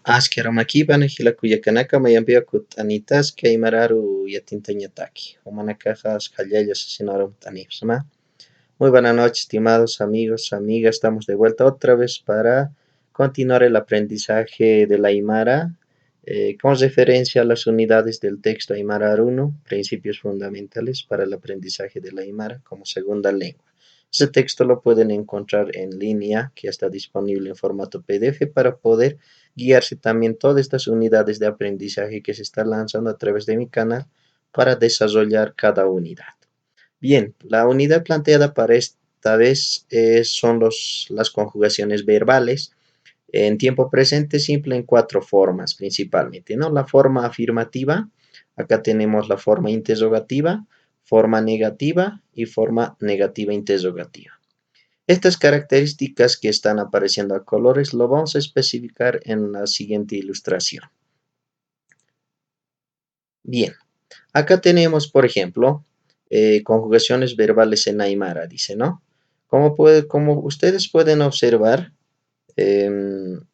Asqueromaquipan hilakuyakanaka mayampiakut anitas que aymararu yatintañataki humanakajas hallayas asinarum tanipsma. Muy buenas noches, estimados amigos, amigas. Estamos de vuelta otra vez para continuar el aprendizaje del Aymara con referencia a las unidades del texto Aymara Aruno, principios fundamentales para el aprendizaje del Aymara como segunda lengua. Ese texto lo pueden encontrar en línea, que está disponible en formato PDF para poder guiarse también todas estas unidades de aprendizaje que se están lanzando a través de mi canal para desarrollar cada unidad. Bien, la unidad planteada para esta vez son las conjugaciones verbales en tiempo presente simple en cuatro formas principalmente, ¿no? La forma afirmativa, acá tenemos la forma interrogativa, forma negativa y forma negativa interrogativa. Estas características que están apareciendo a colores lo vamos a especificar en la siguiente ilustración. Bien, acá tenemos, por ejemplo, conjugaciones verbales en Aymara, dice, ¿no? Como ustedes pueden observar, en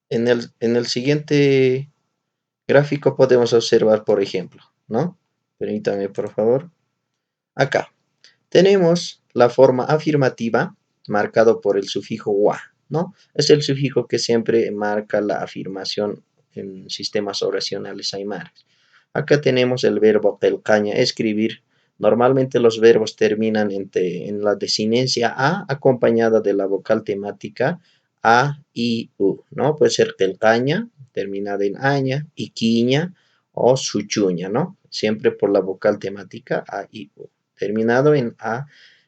el siguiente gráfico podemos observar, por ejemplo, ¿no? Permítame, por favor. Acá tenemos la forma afirmativa marcado por el sufijo wa, ¿no? Es el sufijo que siempre marca la afirmación en sistemas oracionales aymaras. Acá tenemos el verbo telcaña, escribir. Normalmente los verbos terminan en la desinencia a acompañada de la vocal temática a, i, u, ¿no? Puede ser telcaña, terminada en aña, iquiña o suchuña, ¿no? Siempre por la vocal temática a, i, u. Terminado en a,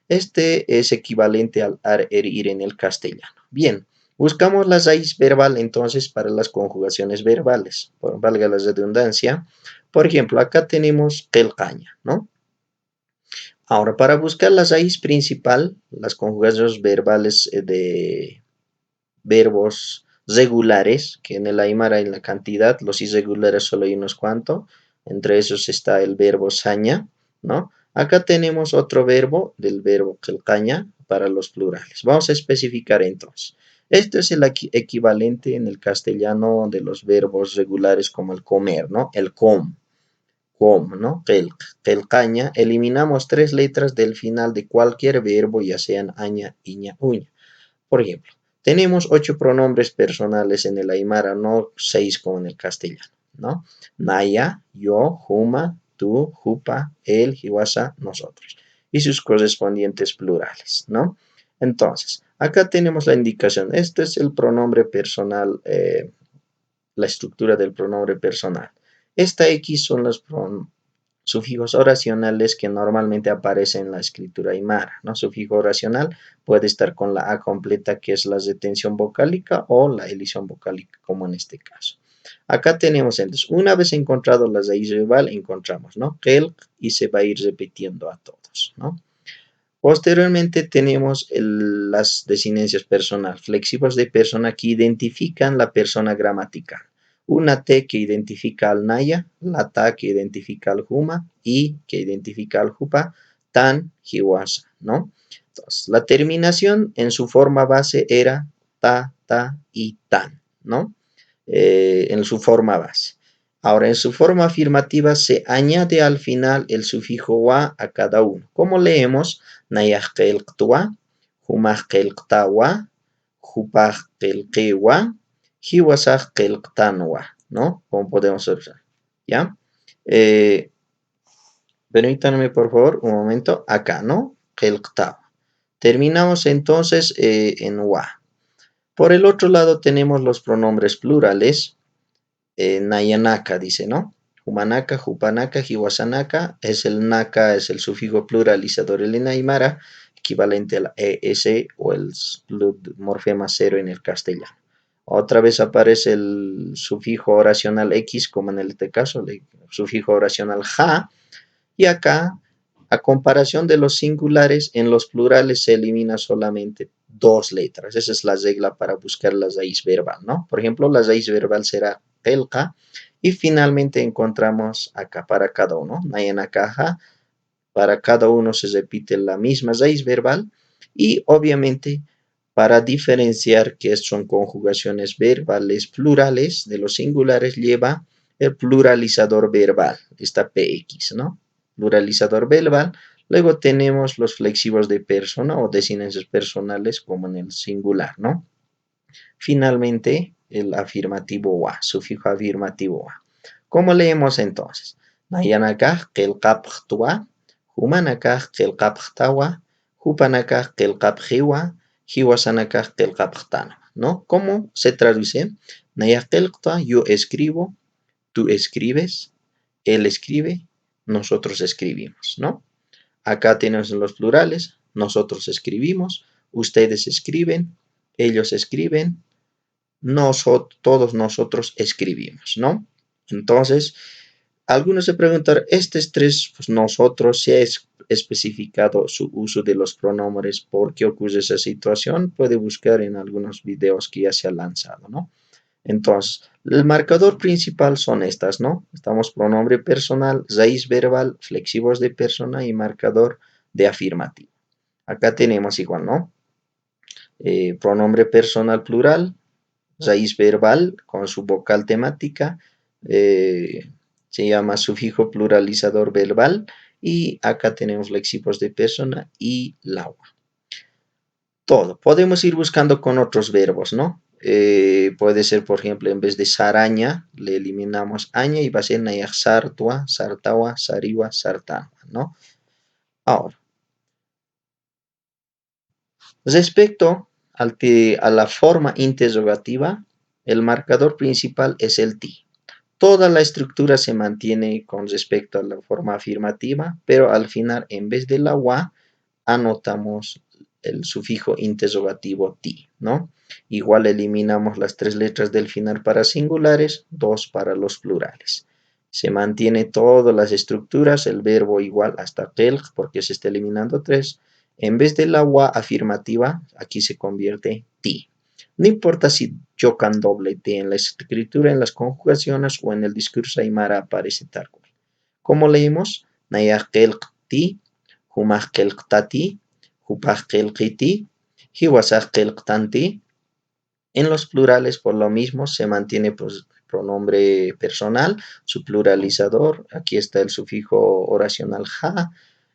este es equivalente al ar, er, ir en el castellano. Bien, buscamos la raíz verbal entonces para las conjugaciones verbales, valga la redundancia. Por ejemplo, acá tenemos telcaña, ¿no? Ahora, para buscar la raíz principal, las conjugaciones verbales de verbos regulares, que en el Aymara en la cantidad, los irregulares solo hay unos cuantos, entre esos está el verbo saña, ¿no? Acá tenemos otro verbo del verbo telcaña para los plurales. Vamos a especificar entonces. Este es el equivalente en el castellano de los verbos regulares como el comer, ¿no? El ¿no? Telcaña. Eliminamos tres letras del final de cualquier verbo, ya sean aña, iña, uña. Por ejemplo, tenemos 8 pronombres personales en el Aymara, no 6 como en el castellano, ¿no? Naya, yo, Juma, tú, Jupa, él, Jiwasa, nosotros. Y sus correspondientes plurales, ¿no? Entonces, acá tenemos la indicación. Este es el pronombre personal, la estructura del pronombre personal. Esta X son los sufijos oracionales que normalmente aparecen en la escritura aymara, ¿no? Sufijo oracional puede estar con la A completa, que es la retención vocálica, o la elisión vocálica, como en este caso. Acá tenemos entonces, una vez encontrado la raíz verbal, encontramos, ¿no? Kel, y se va a ir repitiendo a todos, ¿no? Posteriormente tenemos las desinencias personal, flexivos de persona que identifican la persona gramatical. Una T que identifica al Naya, la Ta que identifica al Juma, I que identifica al Jupa, Tan, Jiwasa, ¿no? Entonces, la terminación en su forma base era ta y tan, ¿no? En su forma base. Ahora, en su forma afirmativa se añade al final el sufijo wa a cada uno. ¿Cómo leemos? Nayahkelktua, humahkelktawa, jupahkelkewa, hiwasahkelktanwa, ¿no? Como podemos observar, ¿ya? Permítanme, por favor, un momento. Acá, ¿no? Kelktawa. Terminamos entonces en wa. Por el otro lado tenemos los pronombres plurales. Nayanaka dice, ¿no? Humanaka, Jupanaka, Jiwasanaka, es el naka, es el sufijo pluralizador en aymara, equivalente al ES o el morfema cero en el castellano. Otra vez aparece el sufijo oracional X, como en este caso, el sufijo oracional ja, y acá, a comparación de los singulares, en los plurales se elimina solamente 2 letras. Esa es la regla para buscar la raíz verbal, ¿no? Por ejemplo, la raíz verbal será telka, y finalmente encontramos acá para cada uno, nayanakaja, para cada uno se repite la misma raíz verbal, y obviamente Para diferenciar que son conjugaciones verbales plurales de los singulares, lleva el pluralizador verbal, esta PX, ¿no? Pluralizador verbal. Luego tenemos los flexivos de persona o desinencias personales como en el singular, ¿no? Finalmente, el afirmativo wa, sufijo afirmativo wa. ¿Cómo leemos entonces? Nayanakaj qilqapqtua, humanakaj qilqapqtawa, hupanakaj qilqapjiwa, hiwasanakaj qilqapqtana. ¿No? ¿Cómo se traduce? Nayaqilqta, yo escribo, tú escribes, él escribe, nosotros escribimos, ¿no? Acá tenemos los plurales, nosotros escribimos, ustedes escriben, ellos escriben, todos nosotros escribimos, ¿no? Entonces, algunos se preguntan, estos tres, pues nosotros, se ha especificado su uso de los pronombres, ¿por qué ocurre esa situación? Puede buscar en algunos videos que ya se han lanzado, ¿no? Entonces, el marcador principal son estas, ¿no? Estamos pronombre personal, raíz verbal, flexivos de persona y marcador de afirmativo. Acá tenemos igual, ¿no? Pronombre personal plural, raíz verbal con su vocal temática, se llama sufijo pluralizador verbal y acá tenemos flexivos de persona y laua. Todo. Podemos ir buscando con otros verbos, ¿no? Puede ser, por ejemplo, en vez de saraña, le eliminamos aña y va a ser nayak sartua, sartawa, sariwa, sartanwa, ¿no? Ahora, respecto a la forma interrogativa, el marcador principal es el ti. Toda la estructura se mantiene con respecto a la forma afirmativa, pero al final, en vez de la wa, anotamos el sufijo interrogativo ti, ¿no? Igual eliminamos las tres letras del final para singulares, dos para los plurales. Se mantiene todas las estructuras, el verbo igual hasta qelq, porque se está eliminando tres. En vez de la wa afirmativa, aquí se convierte ti. No importa si chocan doble T en la escritura, en las conjugaciones o en el discurso aymara aparece tal cual. ¿Cómo leemos? Nayah qelq ti, humah qelq tati, hupah qelqiti, hiwasah qelq tanti. En los plurales, por lo mismo, se mantiene pues, pronombre personal, su pluralizador. Aquí está el sufijo oracional ja,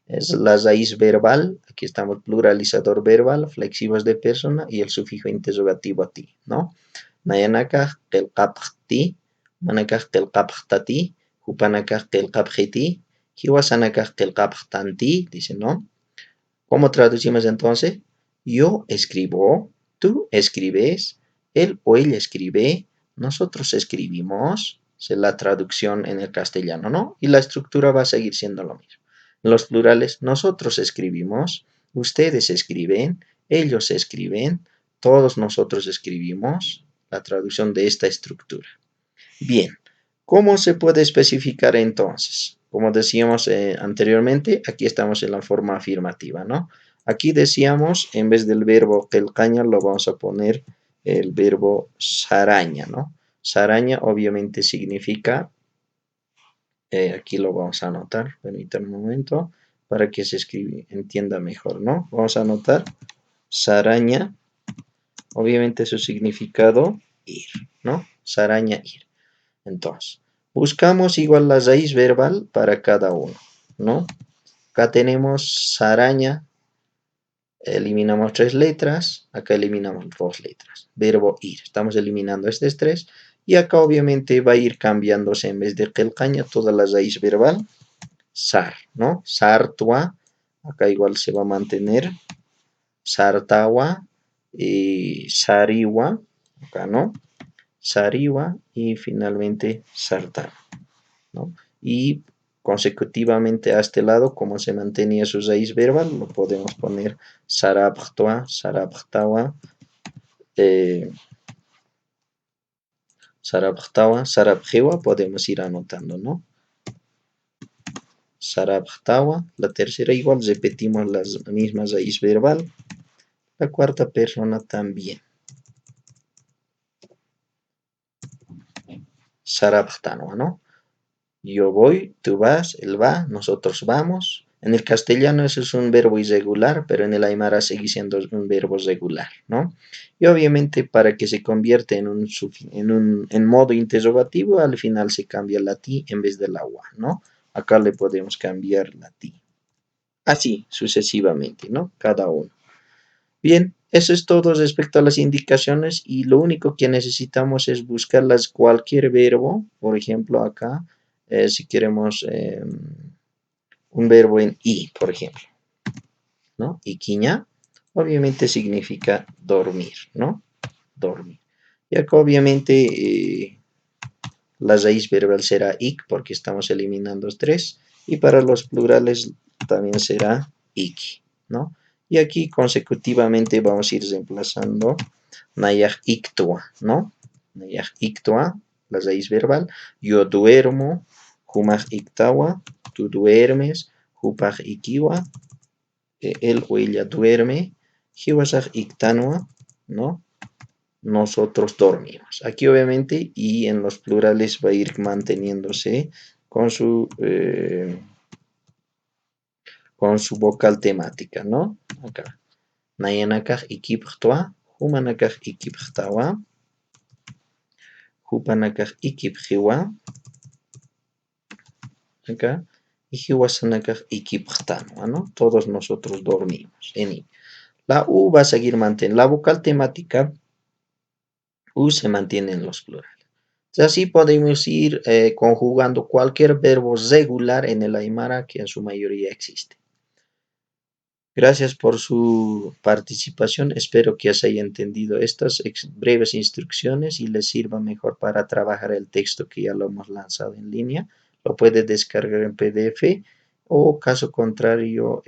es la raíz verbal. Aquí estamos pluralizador verbal, flexivos de persona y el sufijo interrogativo ti, ¿no? Nayanakaj qelqapqti, manakaj qelqapqtati, hupanakaj qelqapqiti, hiwasanakaj qelqapqtanti, dice, ¿no? ¿Cómo traducimos entonces? Yo escribo, tú escribes, él o ella escribe, nosotros escribimos. Es la traducción en el castellano, ¿no? Y la estructura va a seguir siendo lo mismo. En los plurales, nosotros escribimos, ustedes escriben, ellos escriben, todos nosotros escribimos. La traducción de esta estructura. Bien, ¿cómo se puede especificar entonces? Como decíamos anteriormente, aquí estamos en la forma afirmativa, ¿no? Aquí decíamos, en vez del verbo quelcaña, lo vamos a poner el verbo saraña, ¿no? Saraña obviamente significa, aquí lo vamos a anotar, permítanme un momento, para que se entienda mejor, ¿no? Vamos a anotar saraña, obviamente su significado, ir, ¿no? Saraña, ir. Entonces, buscamos igual la raíz verbal para cada uno, ¿no? Acá tenemos saraña, eliminamos tres letras, acá eliminamos dos letras. Verbo ir, estamos eliminando estos tres. Y acá obviamente va a ir cambiándose en vez de quelcaña toda la raíz verbal. Sar, ¿no? Sartua, acá igual se va a mantener. Sartawa y sariwa, acá no. Sariwa y finalmente Sartán, ¿no? Y consecutivamente a este lado, como se mantenía su raíz verbal, lo podemos poner Sarabhtua, Sarabhtawa, Sarabhtawa, Sarabjewa, podemos ir anotando, ¿no? Sarabhtawa, la tercera igual, repetimos la misma raíz verbal, la cuarta persona también. Sarabhtanwa, ¿no? Yo voy, tú vas, él va, nosotros vamos, En el castellano eso es un verbo irregular, pero en el aymara sigue siendo un verbo regular, ¿no? Y obviamente para que se convierta en modo interrogativo, al final se cambia la ti en vez de la ua, ¿no? Acá le podemos cambiar la ti. Así sucesivamente, ¿no? Cada uno. Bien, eso es todo respecto a las indicaciones y lo único que necesitamos es buscarlas cualquier verbo, por ejemplo acá, si queremos un verbo en i, por ejemplo, ¿no? Iquiña, obviamente significa dormir, ¿no? Dormir. Y acá obviamente la raíz verbal será ik porque estamos eliminando tres y para los plurales también será iki, ¿no? Y aquí consecutivamente vamos a ir reemplazando nayaj iktua, ¿no? Nayaj iktua, la raíz verbal. Yo duermo, humaj iktawa, tú duermes, hupaj ikiwa, él o ella duerme, hiwasaj iktanwa, ¿no? Nosotros dormimos. Aquí obviamente y en los plurales va a ir manteniéndose con su vocal temática, ¿no? Acá. Nayanakaj ikipjtua, humanakaj ikipjtawa, hupanakaj ikipjiwa, acá. Y hiwasanakaj ikipjtanwa, ¿no? Todos nosotros dormimos. La U va a seguir manteniendo. La vocal temática U se mantiene en los plurales. Así podemos ir conjugando cualquier verbo regular en el aymara que en su mayoría existe. Gracias por su participación. Espero que se haya entendido estas breves instrucciones y les sirva mejor para trabajar el texto que ya lo hemos lanzado en línea. Lo puede descargar en PDF o caso contrario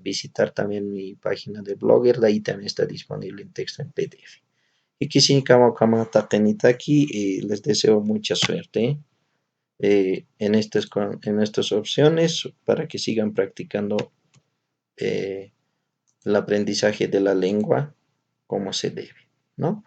visitar también mi página de Blogger. De ahí también está disponible en texto en PDF. Y que sin kama takenitaki les deseo mucha suerte en estas opciones para que sigan practicando eh, el aprendizaje de la lengua como se debe, ¿no?